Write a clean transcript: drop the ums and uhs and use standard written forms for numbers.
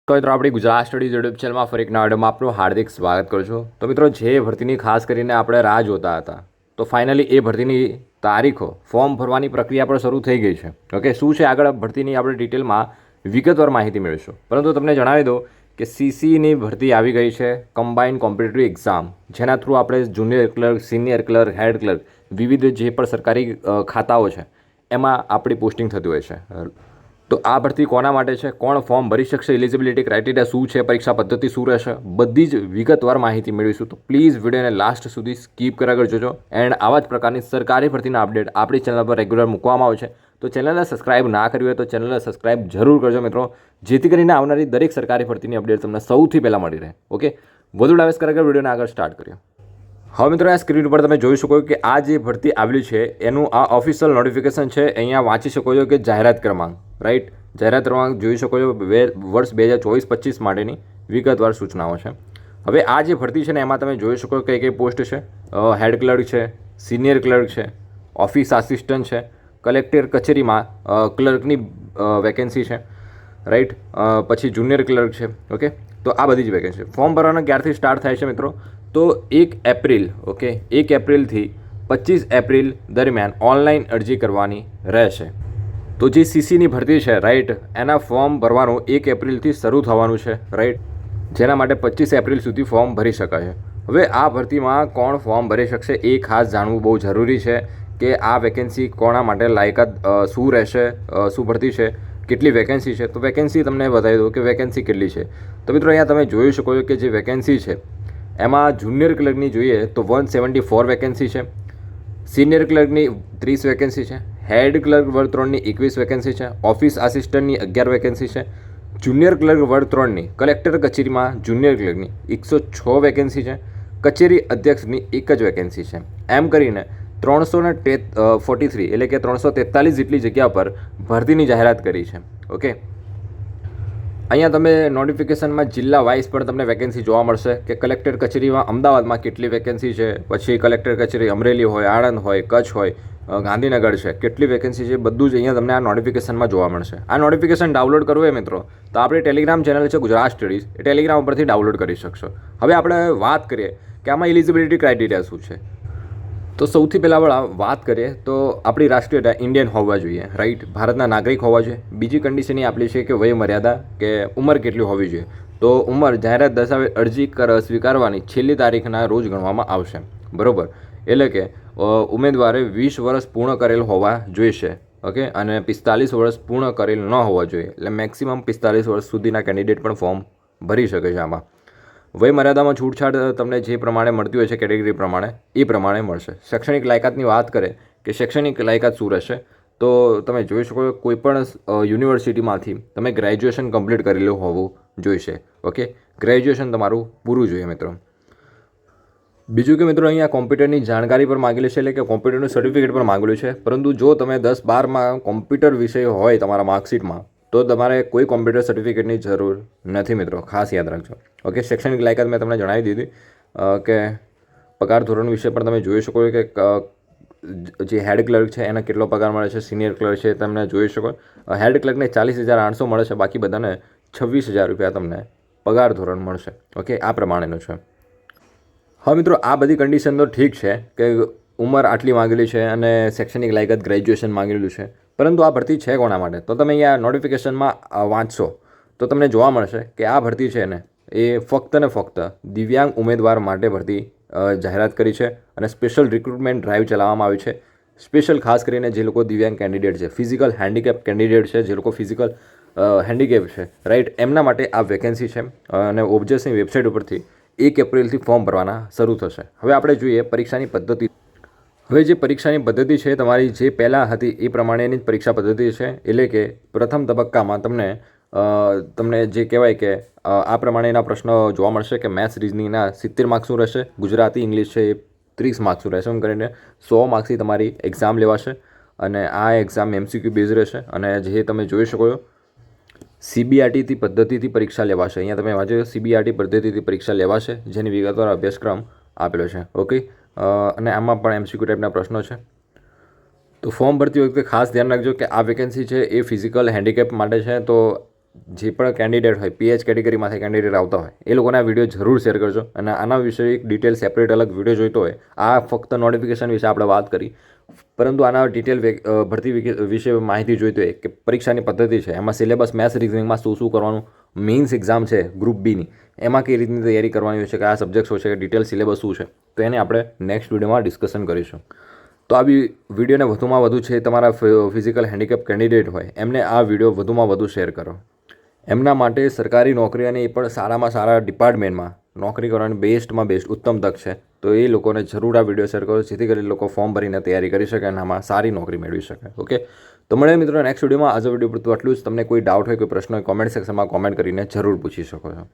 તો મિત્રો આપણી ગુજરાત સ્ટડીઝ યુટ્યુબ ચેનલમાં ફરી એક નવા વિડીયોમાં આપનું હાર્દિક સ્વાગત કરું છું. તો મિત્રો જે ભરતીની ખાસ કરીને આપણે રાહ જોતા હતા, તો ફાઇનલી એ ભરતીની તારીખો ફોર્મ ભરવાની પ્રક્રિયા પણ શરૂ થઈ ગઈ છે. ઓકે, શું છે આગળ ભરતીની આપણે ડિટેલમાં વિગતવાર માહિતી મેળવીશું. પરંતુ તમને જણાવી દો કે સીસીની ભરતી આવી ગઈ છે, કમ્બાઇન્ડ કોમ્પિટિટિવ એક્ઝામ, જેના થ્રુ આપણે junior clerk, senior clerk, head clerk, વિવિધ જે પણ સરકારી ખાતાઓ છે એમાં આપણી પોસ્ટિંગ થતી હોય છે. તો આ ભરતી કોના માટે છે, કોણ ફોર્મ ભરી શકશે, એલિજિબિલિટી ક્રાઇટેરિયા શું છે, પરીક્ષા પદ્ધતિ શું રહેશે, બધી જ વિગતવાર માહિતી મેળવીશું. તો પ્લીઝ વિડીયોને લાસ્ટ સુધી સ્કીપ કર્યા આગળ જોજો. એન્ડ આવા જ પ્રકારની સરકારી ભરતીના અપડેટ આપણી ચેનલ પર રેગ્યુલર મૂકવામાં આવે છે. તો ચેનલને સબસ્ક્રાઇબ ના કરી હોય તો ચેનલને સબસ્ક્રાઇબ જરૂર કરજો મિત્રો, જેથી કરીને આવનારી દરેક સરકારી ભરતીની અપડેટ તમને સૌથી પહેલાં મળી રહે. ઓકે, વધુ ડાયવર્સ કર્યા આગળ વિડીયોને આગળ સ્ટાર્ટ કરીએ. હવે મિત્રો આ સ્ક્રીન ઉપર તમે જોઈ શકો કે આ જે ભરતી આવેલી છે એનું આ ઓફિશિયલ નોટિફિકેશન છે. અહીંયા વાંચી શકો છો કે જાહેરાત ક્રમાંક, રાઈટ, જાહેરાત ક્રમાંક જોઈ શકો છો વર્ષ 2024-25 માટેની વિગતવાર સૂચનાઓ છે. હવે આ જે ભરતી છે ને એમાં તમે જોઈ શકો કઈ કઈ પોસ્ટ છે. હેડ ક્લર્ક છે, સિનિયર ક્લર્ક છે, ઓફિસ આસિસ્ટન્ટ છે, કલેક્ટર કચેરીમાં ક્લર્કની વેકેન્સી છે, રાઈટ, પછી જુનિયર ક્લર્ક છે. ઓકે, તો આ બધી જ વેકેન્સી. ફોર્મ ભરવાનો ક્યારથી સ્ટાર્ટ થાય છે મિત્રો? તો 1 એપ્રિલ, ઓકે, 1 એપ્રિલથી 25 એપ્રિલ દરમિયાન ઓનલાઈન અરજી કરવાની રહેશે. તો જે સીસીની ભરતી છે, રાઈટ, એના ફોર્મ ભરવાનું 1 એપ્રિલથી શરૂ થવાનું છે, રાઈટ, જેના માટે 25 એપ્રિલ સુધી ફોર્મ ભરી શકાય છે. હવે આ ભરતીમાં કોણ ફોર્મ ભરી શકશે એ ખાસ જાણવું બહુ જરૂરી છે કે આ વેકેન્સી કોના માટે લાયકાત શું રહેશે, શું ભરતી છે, કેટલી વેકેન્સી છે. તો વેકેન્સી તમને બતાવી દઉં કે વેકેન્સી કેટલી છે. તો મિત્રો અહીંયા તમે જોઈ શકો છો કે જે વેકેન્સી છે એમાં જુનિયર ક્લર્કની જોઈએ તો 174 વેકેન્સી છે, સિનિયર ક્લર્કની 30 વેકેન્સી છે, હેડ ક્લર્ક વર્ગ 3ની 21 વેકેન્સી છે, ઓફિસ આસિસ્ટન્ટની 11 વેકેન્સી છે, જુનિયર ક્લર્ક વર્ગ 3ની કલેક્ટર કચેરીમાં જુનિયર ક્લર્કની 106 વેકેન્સી છે, કચેરી અધ્યક્ષની 1 જ વેકેન્સી છે. એમ કરીને 343 એટલે કે 343 જેટલી જગ્યા પર ભરતીની જાહેરાત કરી છે. ઓકે, અહીંયા તમે નોટિફિકેશનમાં જિલ્લા વાઇઝ પણ તમને વેકેન્સી જોવા મળશે કે કલેક્ટર કચેરીમાં અમદાવાદમાં કેટલી વેકેન્સી છે, પછી કલેક્ટર કચેરી અમરેલી હોય, આણંદ હોય, કચ્છ હોય, ગાંધીનગર છે, કેટલી વેકેન્સી છે, બધું જ અહીંયા તમને આ નોટિફિકેશનમાં જોવા મળશે. આ નોટિફિકેશન ડાઉનલોડ કરવું હોય મિત્રો તો આપણી ટેલિગ્રામ ચેનલ છે ગુજરાત સ્ટડીઝ, એ ટેલિગ્રામ ઉપરથી ડાઉનલોડ કરી શકશો. હવે આપણે વાત કરીએ કે આમાં એલિજિબિલિટી ક્રાઇટેરિયા શું છે. તો સૌથી પહેલાં વાત કરીએ તો આપણી રાષ્ટ્રીયતા ઇન્ડિયન હોવા જોઈએ, રાઈટ, ભારતના નાગરિક હોવા જોઈએ. બીજી કન્ડિશન એ આપણી છે કે વય મર્યાદા કે ઉંમર કેટલી હોવી જોઈએ. તો ઉંમર જાહેરાત દસ્તાવેજ અરજી સ્વીકારવાની છેલ્લી તારીખના રોજ ગણવામાં આવશે, બરાબર. એટલે કે ઉમેદવારે 20 વર્ષ પૂર્ણ કરેલ હોવા જોઈશે, ઓકે, અને 45 વર્ષ પૂર્ણ કરેલ ન હોવા જોઈએ. એટલે મેક્સિમમ 45 વર્ષ સુધીના કેન્ડિડેટ પણ ફોર્મ ભરી શકે છે. આમાં વય મર્યાદામાં છૂટછાટ તમને જે પ્રમાણે મળતી હોય છે કેટેગરી પ્રમાણે એ પ્રમાણે મળશે. શૈક્ષણિક લાયકાતની વાત કરે કે શૈક્ષણિક લાયકાત શું રહેશે, તો તમે જોઈ શકો કોઈપણ યુનિવર્સિટીમાંથી તમે ગ્રેજ્યુએશન કમ્પ્લીટ કરેલું હોવું જોઈશે. ઓકે, ગ્રેજ્યુએશન તમારું પૂરું જોઈએ મિત્રો. બીજું કે મિત્રો અહીંયા કોમ્પ્યુટરની જાણકારી પર માગેલી છે, એટલે કે કોમ્પ્યુટરનું સર્ટિફિકેટ પણ માગેલું છે. પરંતુ જો તમે 10-12માં કોમ્પ્યુટર વિષય હોય તમારા માર્કશીટમાં તો તમારે કોઈ કોમ્પ્યુટર સર્ટિફિકેટની જરૂર નથી મિત્રો, ખાસ યાદ રાખજો. ઓકે, શૈક્ષણિક લાયકાત મેં તમને જણાવી દીધી કે પગાર ધોરણ વિશે પણ તમે જોઈ શકો કે જે હેડ ક્લર્ક છે એને કેટલો પગાર મળે છે, સિનિયર ક્લર્ક છે તમને જોઈ શકો. હેડ ક્લર્કને 40,800 મળે છે, બાકી બધાને 26,000 રૂપિયા તમને પગાર ધોરણ મળશે. ઓકે, આ પ્રમાણેનું છે. હવે મિત્રો આ બધી કન્ડિશન તો ઠીક છે કે ઉંમર આટલી માગેલી છે અને શૈક્ષણિક લાયકાત ગ્રેજ્યુએશન માગેલું છે, પરંતુ આ ભરતી છે કોના માટે? તો તમે અહીંયા નોટિફિકેશનમાં વાંચશો તો તમને જોવા મળશે કે આ ભરતી છે ને એ ફક્ત ને ફક્ત દિવ્યાંગ ઉમેદવાર માટે ભરતી જાહેરાત કરી છે અને સ્પેશિયલ રિક્રુટમેન્ટ ડ્રાઈવ ચલાવવામાં આવી છે. સ્પેશિયલ ખાસ કરીને જે લોકો દિવ્યાંગ કેન્ડિડેટ છે, ફિઝિકલ હેન્ડીકેપ કેન્ડિડેટ છે, જે લોકો ફિઝિકલ હેન્ડીકેપ છે, રાઈટ, એમના માટે આ વેકેન્સી છે. અને ઓબ્જેસની વેબસાઇટ ઉપરથી 1 એપ્રિલથી ફોર્મ ભરવાના શરૂ થશે. હવે આપણે જોઈએ પરીક્ષાની પદ્ધતિ. હવે જે પરીક્ષાની પદ્ધતિ છે તમારી જે પહેલાં હતી એ પ્રમાણેની જ પરીક્ષા પદ્ધતિ છે. એટલે કે પ્રથમ તબક્કામાં તમને જે કહેવાય કે આ પ્રમાણેના પ્રશ્નો જોવા મળશે કે મેથ્સ રિઝનિંગના 70 માર્ક્સનું રહેશે, ગુજરાતી ઇંગ્લિશ છે એ 30 માર્ક્સનું રહેશે. એમ કરીને 100 માર્ક્સની તમારી એક્ઝામ લેવાશે અને આ એક્ઝામ MCQ બેઝ રહેશે. અને જે તમે જોઈ શકો છો CBRT પદ્ધતિથી પરીક્ષા લેવાશે. અહીંયા તમે વાંચો CBRT પદ્ધતિથી પરીક્ષા લેવાશે, જેની વિગતવાર અભ્યાસક્રમ આપેલો છે. ઓકે, અને આમાં પણ MCQ ટાઈપના પ્રશ્નો છે. તો ફોર્મ ભરતી વખતે ખાસ ધ્યાન રાખજો કે આ વેકેન્સી છે એ ફિઝિકલ હેન્ડીકેપ માટે છે. તો જે પણ કેન્ડિડેટ હોય PH કેટેગરીમાંથી કેન્ડિડેટ આવતા હોય એ લોકોને આ વિડીયો જરૂર શેર કરજો. અને આના વિશે એક ડિટેલ સેપરેટ અલગ વિડીયો જોઈતો હોય, આ ફક્ત નોટિફિકેશન વિશે આપણે વાત કરી, પરંતુ આના ડિટેલ ભરતી વિશે માહિતી જોઈતી હોય કે પરીક્ષાની પદ્ધતિ છે, એમાં સિલેબસ મેથ્સ રિઝનિંગમાં શું શું કરવાનું, મેઇન્સ એક્ઝામ છે ગ્રુપ બીની એમાં કઈ રીતની તૈયારી કરવાની હોય છે, કયા સબ્જેક્ટ્સ હોય છે, ડિટેલ સિલેબસ શું છે, તો એને આપણે નેક્સ્ટ વિડીયોમાં ડિસ્કશન કરીશું. તો આ વિડીયોને વધુમાં વધુ છે તમારા ફિઝિકલ હેન્ડીકેપ કેન્ડિડેટ હોય એમને આ વિડીયો વધુમાં વધુ શેર કરો. એમના માટે સરકારી નોકરી અને એ પણ સારામાં સારા ડિપાર્ટમેન્ટમાં નોકરી કરવાની બેસ્ટમાં બેસ્ટ ઉત્તમ તક છે. તો એ લોકોને જરૂર આ વિડીયો શેર કરો, જેથી કરીને લોકો ફોર્મ ભરીને તૈયારી કરી શકે અને આમાં સારી નોકરી મેળવી શકે. ઓકે, તો મળે મિત્રો નેક્સ્ટ વિડીયોમાં. આજે વિડીયો પૂરતું આટલું જ. તમને કોઈ ડાઉટ હોય, કોઈ પ્રશ્ન હોય, કોમેન્ટ સેક્શનમાં કોમેન્ટ કરીને જરૂર પૂછી શકો છો.